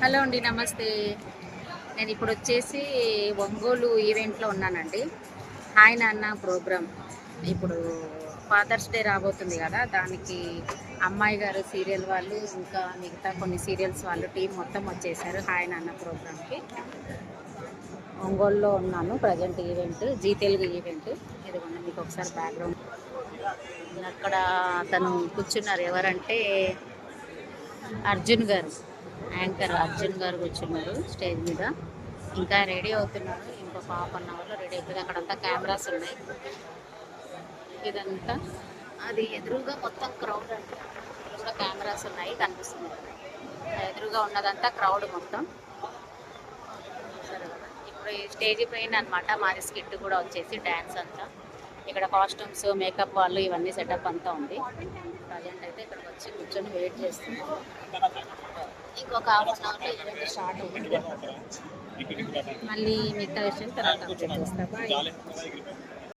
Hello అండి, నమస్తే. నేను ఇప్పుడు వచ్చేసి ఒంగోలు ఈవెంట్లో ఉన్నానండి. హాయ్ నాన్న ప్రోగ్రామ్. ఇప్పుడు ఫాదర్స్ డే రాబోతుంది కదా, దానికి అమ్మాయి గారు సీరియల్ వాళ్ళు ఇంకా మిగతా కొన్ని సీరియల్స్ వాళ్ళు టీం మొత్తం వచ్చేసారు హాయ్ నాన్న ప్రోగ్రామ్కి. ఒంగోలులో ఉన్నాను present. Event Zee Telugu event. ఇదిగోండి మీకు ఒకసారి బ్యాక్గ్రౌండ్. అక్కడ తను కూర్చున్నారు, ఎవరంటే అర్జున్ గారు, యాంకర్ అర్జున్ గారు కూర్చున్నారు స్టేజ్ మీద. ఇంకా రెడీ అవుతున్నారు, ఇంకో ½ అవర్లో రెడీ అవుతుంది. అక్కడంతా కెమెరాస్ ఉన్నాయి. ఇదంతా అది ఎదురుగా మొత్తం క్రౌడ్ అంటే కూడా కెమెరాస్ ఉన్నాయి కనిపిస్తుంది. ఎదురుగా ఉన్నదంతా క్రౌడ్ మొత్తం. సరే కదా, ఇప్పుడు ఈ స్టేజ్ పైన అనమాట మాది స్కిట్ కూడా వచ్చేసి డ్యాన్స్ అంతా. ఇక్కడ కాస్ట్యూమ్స్, మేకప్ వాళ్ళు ఇవన్నీ సెటప్ అంతా ఉంది. ప్రజెంట్ అయితే ఇక్కడికి వచ్చి కూర్చొని వెయిట్ చేస్తున్నాం. ఇంకొక ½ అవర్లో ఈవెంట్ స్టార్ట్ అవుతుంది. మళ్ళీ మిగతా విషయం తర్వాత అప్డేట్ చేస్తా. బాయ్.